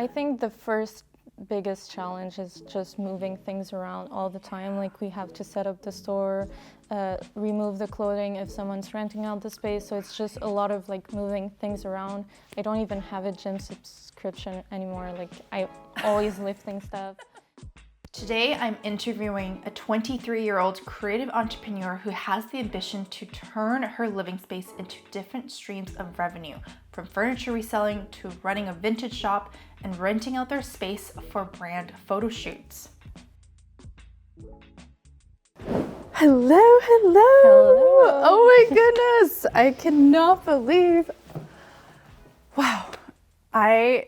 I think the first biggest challenge is just moving things around all the time. Like we have to set up the store, remove the clothing if someone's renting out the space. So it's just a lot of like moving things around. I don't even have a gym subscription anymore. Like I always lifting stuff. Today, I'm interviewing a 23-year-old creative entrepreneur who has the ambition to turn her living space into different streams of revenue, from furniture reselling to running a vintage shop and renting out their space for brand photo shoots. Hello, hello. Oh my goodness. I cannot believe. Wow. I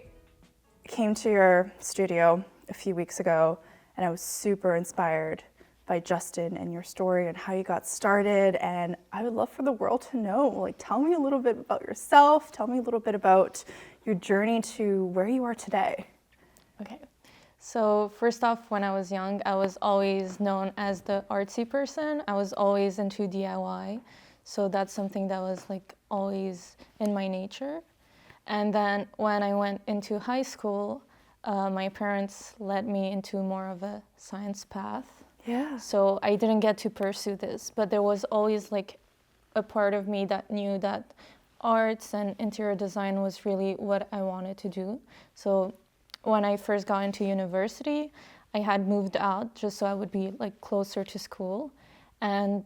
came to your studio a few weeks ago and I was super inspired by Justin and your story and how you got started. And I would love for the world to know, like, tell me a little bit about yourself. Tell me a little bit about your journey to where you are today. Okay. So first off, when I was young, I was always known as the artsy person. I was always into DIY. So that's something that was like always in my nature. And then when I went into high school, my parents led me into more of a science path. Yeah. So I didn't get to pursue this, but there was always like a part of me that knew that arts and interior design was really what I wanted to do. So when I first got into university, I had moved out just so I would be like closer to school. And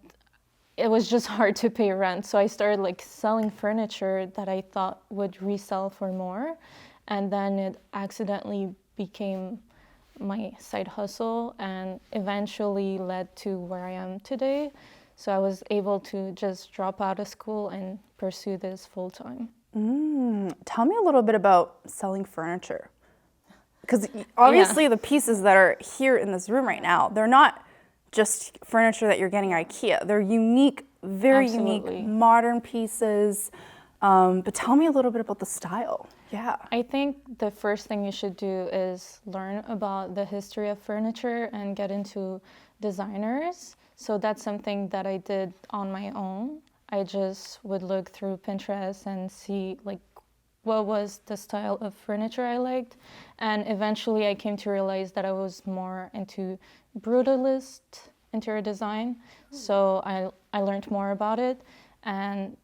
it was just hard to pay rent. So I started like selling furniture that I thought would resell for more. And then it accidentally became my side hustle and eventually led to where I am today. So I was able to just drop out of school and pursue this full time. Tell me a little bit about selling furniture. Because obviously the pieces that are here in this room right now, they're not just furniture that you're getting at IKEA. They're unique, very unique, modern pieces. But tell me a little bit about the style. Yeah. I think the first thing you should do is learn about the history of furniture and get into designers. So that's something that I did on my own. I just would look through Pinterest and see like what was the style of furniture I liked. And eventually I came to realize that I was more into brutalist interior design. So I learned more about it and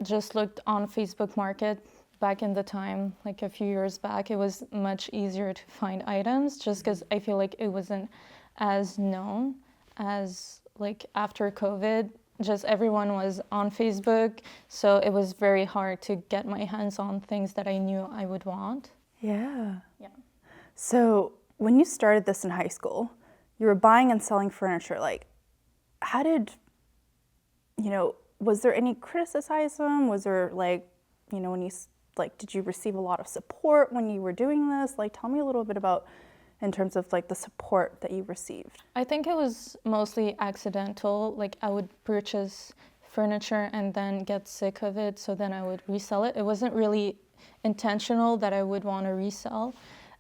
just looked on Facebook Market. Back in the time, like a few years back, it was much easier to find items just because I feel like it wasn't as known as like after COVID. Just everyone was on Facebook, so it was very hard to get my hands on things that I knew I would want. Yeah. Yeah. So when you started this in high school, you were buying and selling furniture. Like, how did, was there any criticism? Was there like, when you, like, did you receive a lot of support when you were doing this? Like, tell me a little bit about in terms of like the support that you received. I think it was mostly accidental. Like I would purchase furniture and then get sick of it, so then I would resell it. It wasn't really intentional that I would want to resell.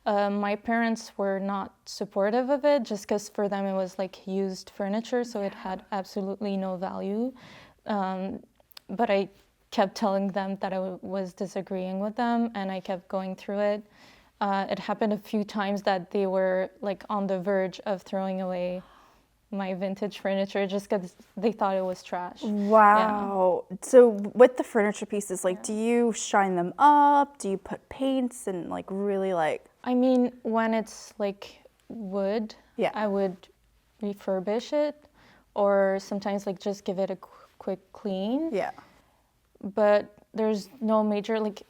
My parents were not supportive of it just because for them it was like used furniture, so it had absolutely no value. But I kept telling them that I was disagreeing with them and I kept going through it. It happened a few times that they were like on the verge of throwing away my vintage furniture just because they thought it was trash. Wow. Yeah. So with the furniture pieces, like, do you shine them up? Do you put paints and like really like? I mean, when it's like wood, I would refurbish it or sometimes like just give it a quick clean. Yeah. But there's no major, like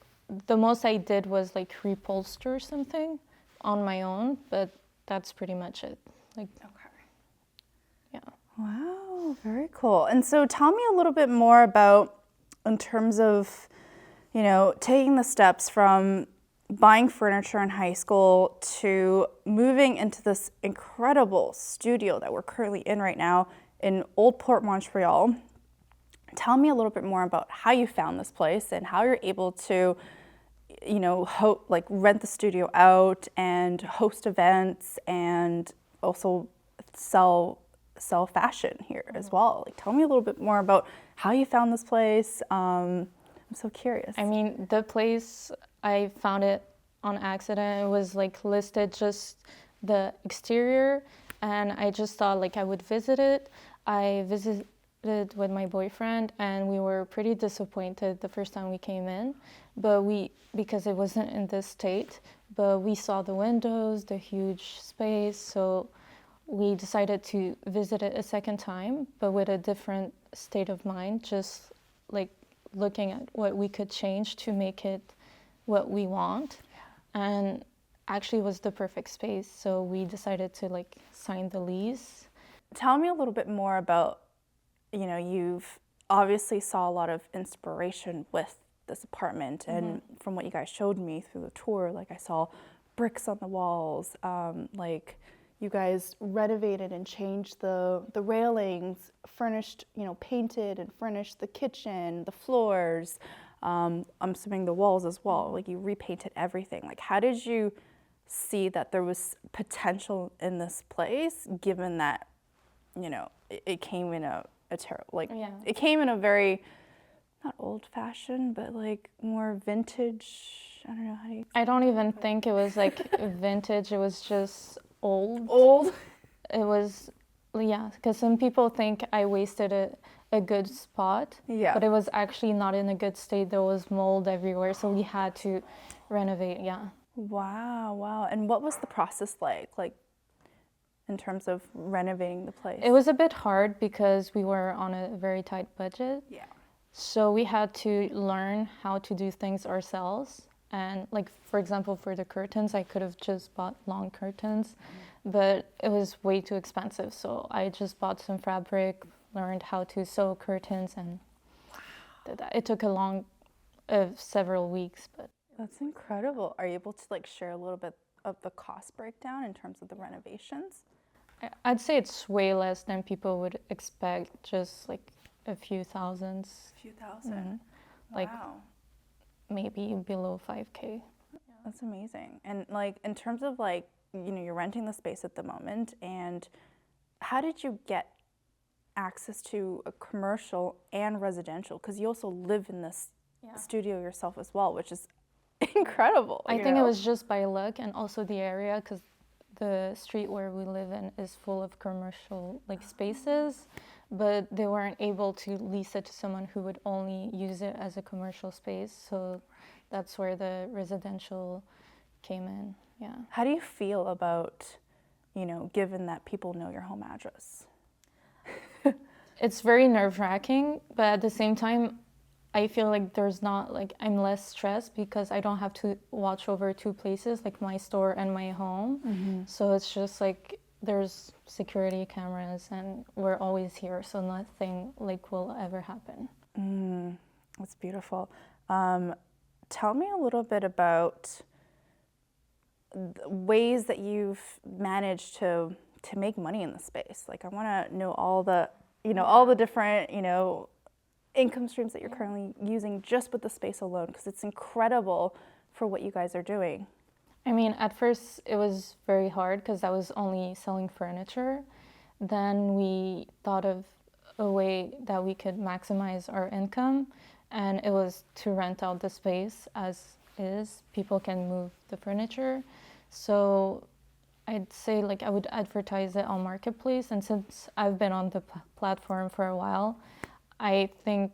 the most I did was like reupholster something on my own, but that's pretty much it. Like, okay. Yeah. Wow, very cool. And so tell me a little bit more about, in terms of, taking the steps from buying furniture in high school to moving into this incredible studio that we're currently in right now in Old Port, Montreal. Tell me a little bit more about how you found this place and how you're able to, rent the studio out and host events and also sell fashion here as well. Like, tell me a little bit more about how you found this place. I'm so curious. I mean, the place, I found it on accident. It was like listed just the exterior, and I just thought like I would visit it. I visited with my boyfriend, and we were pretty disappointed the first time we came in, but because it wasn't in this state, but we saw the windows, the huge space, so we decided to visit it a second time, but with a different state of mind, just like looking at what we could change to make it what we want. And actually it was the perfect space, so we decided to like sign the lease. Tell me a little bit more about, you've obviously saw a lot of inspiration with this apartment, and from what you guys showed me through the tour, like I saw bricks on the walls, like you guys renovated and changed the railings, furnished, painted and furnished the kitchen, the floors, I'm assuming the walls as well, like you repainted everything. Like how did you see that there was potential in this place, given that, it came in a terrible, like it came in a very, not old fashioned, but like more vintage. I don't know how do you. I don't even think it was like vintage. It was just old. Old. It was, yeah, because some people think I wasted a good spot. Yeah. But it was actually not in a good state. There was mold everywhere, so we had to renovate. Yeah. Wow, wow. And what was the process like in terms of renovating the place? It was a bit hard because we were on a very tight budget. Yeah. So we had to learn how to do things ourselves. And like, for example, for the curtains, I could have just bought long curtains, but it was way too expensive. So I just bought some fabric, learned how to sew curtains, and did that. It took several weeks, but. That's incredible. Are you able to like share a little bit of the cost breakdown in terms of the renovations? I'd say it's way less than people would expect, just like a few thousands. A few thousand. Like wow. Maybe below 5K. That's amazing. And like in terms of like, you're renting the space at the moment, and how did you get access to a commercial and residential? Because you also live in this studio yourself as well, which is incredible. I think it was just by luck, and also the area, because the street where we live in is full of commercial like spaces, but they weren't able to lease it to someone who would only use it as a commercial space. So that's where the residential came in. Yeah. How do you feel about, given that people know your home address? It's very nerve-wracking, but at the same time, I feel like I'm less stressed because I don't have to watch over two places, like my store and my home. Mm-hmm. So it's just like there's security cameras and we're always here, so nothing like will ever happen. That's beautiful. Tell me a little bit about ways that you've managed to make money in the space. Like I want to know all the different, income streams that you're currently using just with the space alone, because it's incredible for what you guys are doing. I mean, at first it was very hard because I was only selling furniture. Then we thought of a way that we could maximize our income, and it was to rent out the space as is. People can move the furniture. So I'd say like I would advertise it on Marketplace, and since I've been on the platform for a while, I think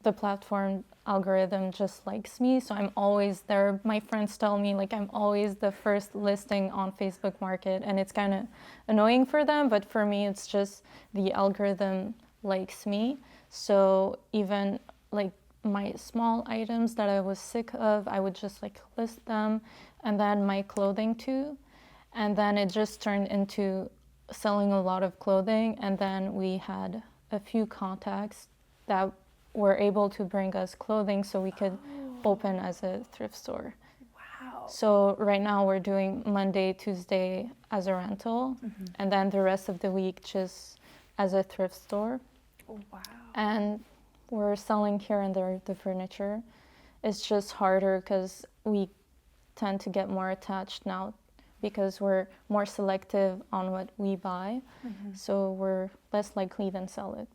the platform algorithm just likes me, so I'm always there. My friends tell me like I'm always the first listing on Facebook Market, and it's kind of annoying for them, but for me it's just the algorithm likes me. So even like my small items that I was sick of, I would just like list them, and then my clothing too. And then it just turned into selling a lot of clothing, and then we had a few contacts that were able to bring us clothing so we could open as a thrift store. Wow. So right now we're doing Monday, Tuesday as a rental, and then the rest of the week just as a thrift store. Oh, wow. And we're selling here and there the furniture. It's just harder because we tend to get more attached now because we're more selective on what we buy. So we're less likely than sell it.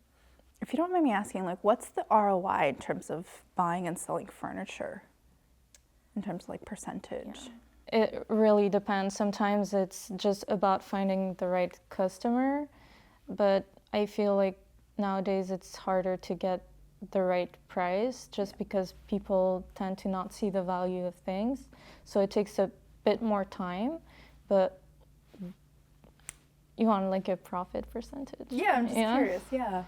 If you don't mind me asking, like, what's the ROI in terms of buying and selling furniture? In terms of like percentage? It really depends. Sometimes it's just about finding the right customer, but I feel like nowadays it's harder to get the right price just because people tend to not see the value of things. So it takes a bit more time, but you want like a profit percentage. Yeah, I'm just curious. Yeah.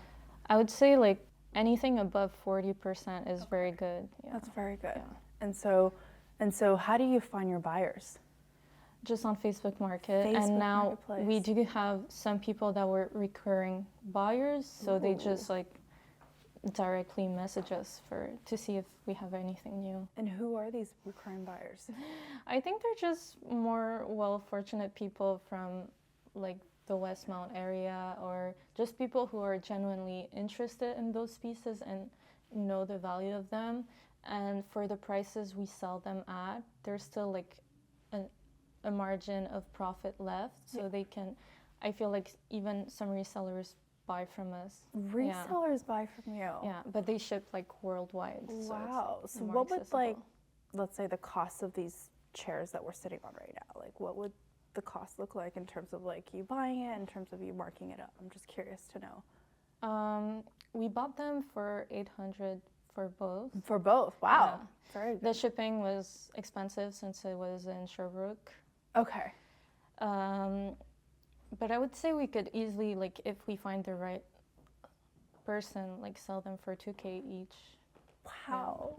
I would say like anything above 40% is very good. Yeah. That's very good. Yeah. And so how do you find your buyers? Just on Facebook Market. Facebook and now Marketplace. we do have some people that were recurring buyers, so they just like directly message us to see if we have anything new. And who are these recurring buyers? I think they're just more well-fortunate people from like the Westmount area, or just people who are genuinely interested in those pieces and know the value of them. And for the prices we sell them at, there's still like a margin of profit left, so they can, I feel like even some resellers buy from us. Resellers buy from you? Yeah, but they ship like worldwide. Wow. So, so what would like, let's say the cost of these chairs that we're sitting on right now, like what would the cost look like in terms of like you buying it, in terms of you marking it up? I'm just curious to know. We bought them for $800 for both. For both? Wow. Yeah. Very good. The shipping was expensive since it was in Sherbrooke. Okay. But I would say we could easily, like, if we find the right person, like, sell them for $2,000 each. Wow.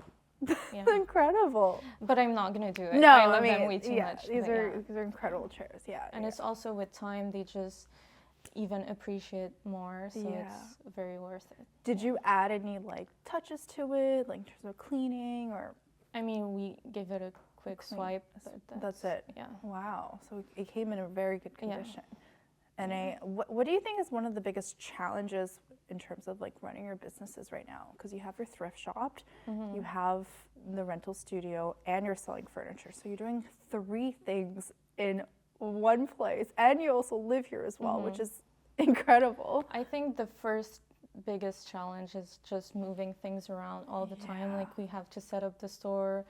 Yeah. That's incredible. But I'm not gonna do it. No, I love them mean, way too yeah, much. these but are incredible chairs. Yeah. And it's also with time, they just even appreciate more, so Yeah. it's very worth it. Did you add any like touches to it, like in terms of cleaning or? I mean, we gave it a quick swipe, but That's it. Yeah. Wow. So it came in a very good condition. And what do you think is one of the biggest challenges in terms of like running your businesses right now? Because you have your thrift shop, you have the rental studio, and you're selling furniture. So you're doing 3 things in one place, and you also live here as well, which is incredible. I think the first biggest challenge is just moving things around all the time. Like we have to set up the store,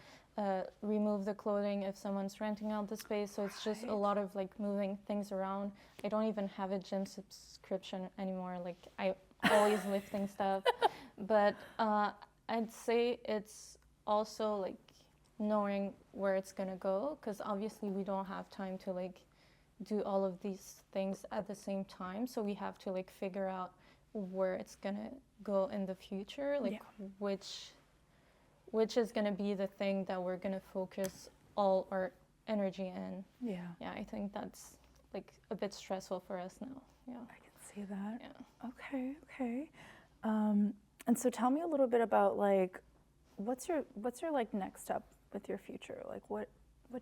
remove the clothing if someone's renting out the space. So it's just a lot of like moving things around. I don't even have a gym subscription anymore. Like I always lifting stuff. But I'd say it's also like knowing where it's gonna go, because obviously we don't have time to like do all of these things at the same time. So we have to like figure out where it's gonna go in the future, like which is gonna be the thing that we're gonna focus all our energy in. Yeah, I think that's like a bit stressful for us now. Yeah, I can see that. Yeah. Okay. And so tell me a little bit about like, what's your like next step with your future? Like what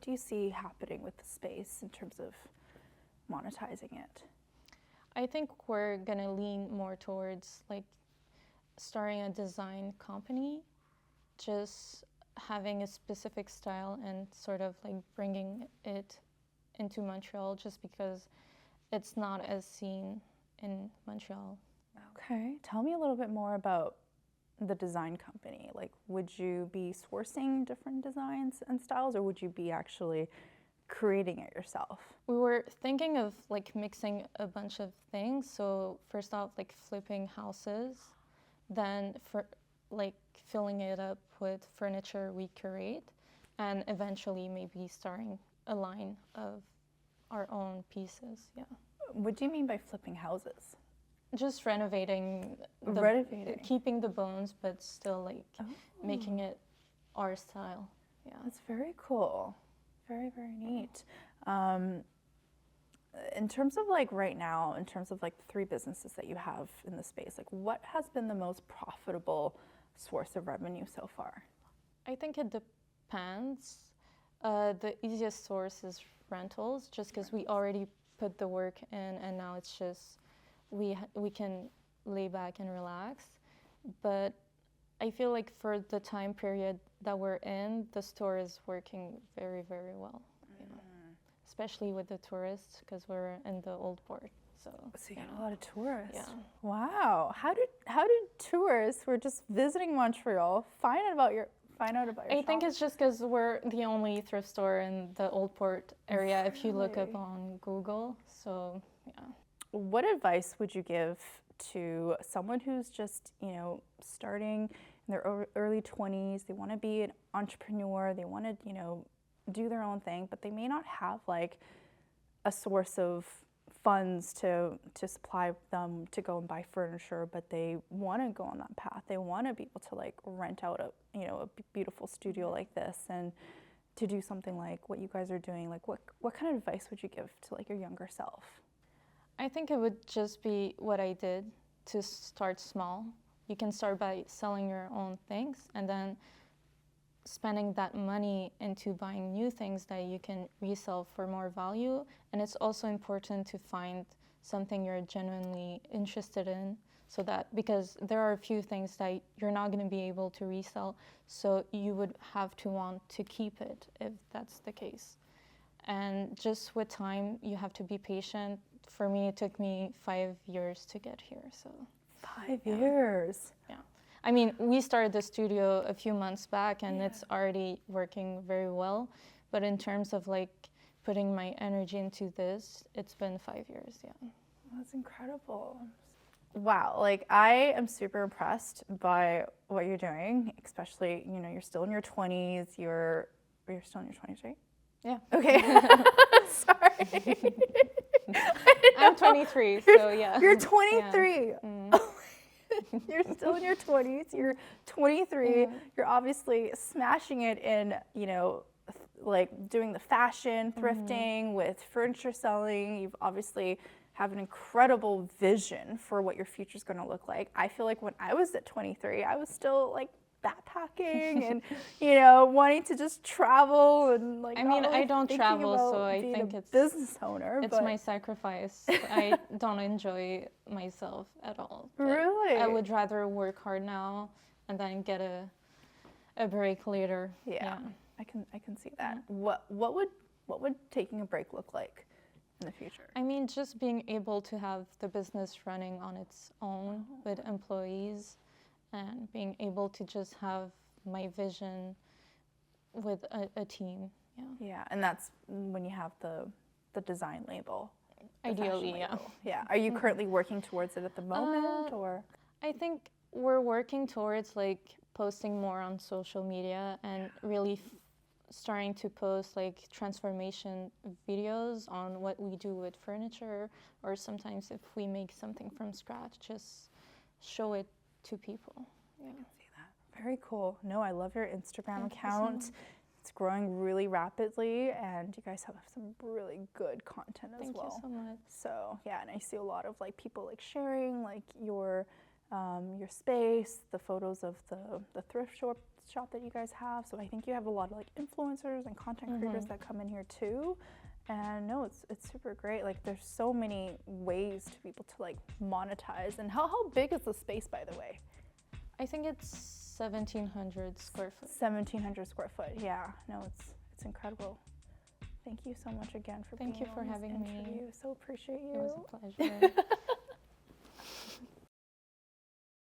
do you see happening with the space in terms of monetizing it? I think we're gonna lean more towards like starting a design company, just having a specific style and sort of like bringing it into Montreal, just because it's not as seen in Montreal. Okay, tell me a little bit more about the design company. Like, would you be sourcing different designs and styles, or would you be actually creating it yourself? We were thinking of like mixing a bunch of things. So first off, like flipping houses, then for like filling it up with furniture we curate, and eventually maybe starting a line of our own pieces. Yeah. What do you mean by flipping houses? Just renovating, keeping the bones, but still like making it our style. Yeah. That's very cool. Very, very neat. In terms of like right now, in terms of like the 3 businesses that you have in the space, like what has been the most profitable source of revenue so far? I think it depends. The easiest source is rentals, just because we already put the work in, and now it's just we can lay back and relax. But I feel like for the time period that we're in, the store is working very, very well. Especially with the tourists, because we're in the old port. So you got a lot of tourists. Yeah. Wow. How did tourists who are just visiting Montreal find find out about your I shop? think it's just because we're the only thrift store in the Old Port area if you look up on Google. So, yeah. What advice would you give to someone who's just, starting in their early 20s? They want to be an entrepreneur, they want to, do their own thing, but they may not have like a source of funds to supply them to go and buy furniture, but they want to go on that path. They want to be able to like rent out a beautiful studio like this and to do something like what you guys are doing. Like what kind of advice would you give to like your younger self? I think it would just be what I did, to start small. You can start by selling your own things and then spending that money into buying new things that you can resell for more value. And it's also important to find something you're genuinely interested in, so that, because there are a few things that you're not going to be able to resell, so you would have to want to keep it if that's the case. And just with time, you have to be patient. For me, it took me 5 years to get here. So 5 years. yeah. I mean, we started the studio a few months back and it's already working very well. But in terms of like putting my energy into this, it's been 5 years, yeah. That's incredible. Wow, like I am super impressed by what you're doing, especially, you're still in your 20s, you're still in your 20s, right? Yeah. Okay. Sorry. I'm 23, so yeah. You're 23. Yeah. Mm. You're still in your 20s. You're 23. You're obviously smashing it in, like doing the fashion, thrifting, with furniture selling. You've obviously have an incredible vision for what your future is going to look like. I feel like when I was at 23, I was still like backpacking and, wanting to just travel and like. I mean, really I don't travel, so I being think a it's business owner. It's my sacrifice. I don't enjoy myself at all. Really? I would rather work hard now and then get a break later. Yeah. I can see that. What would taking a break look like in the future? I mean, just being able to have the business running on its own with employees, and being able to just have my vision with a team. Yeah. Yeah, and that's when you have the design label. the Ideally, fashion yeah. label. Yeah. Are you currently working towards it at the moment, or? I think we're working towards like posting more on social media and really starting to post like transformation videos on what we do with furniture, or sometimes if we make something from scratch, just show it to people. Yeah. I can see that. Very cool. No, I love your Instagram Thank you so account. much. It's growing really rapidly, and you guys have some really good content as Thank well. you so much. So yeah, and I see a lot of like people like sharing like your space, the photos of the thrift shop that you guys have. So I think you have a lot of like influencers and content creators that come in here too. And no, it's super great. Like there's so many ways to be able to like monetize. And how big is the space, by the way? I think it's 1,700 square foot. 1,700 square foot. Yeah, no, it's incredible. Thank you so much again for Thank being you for on this having me. interview. So appreciate you. It was a pleasure.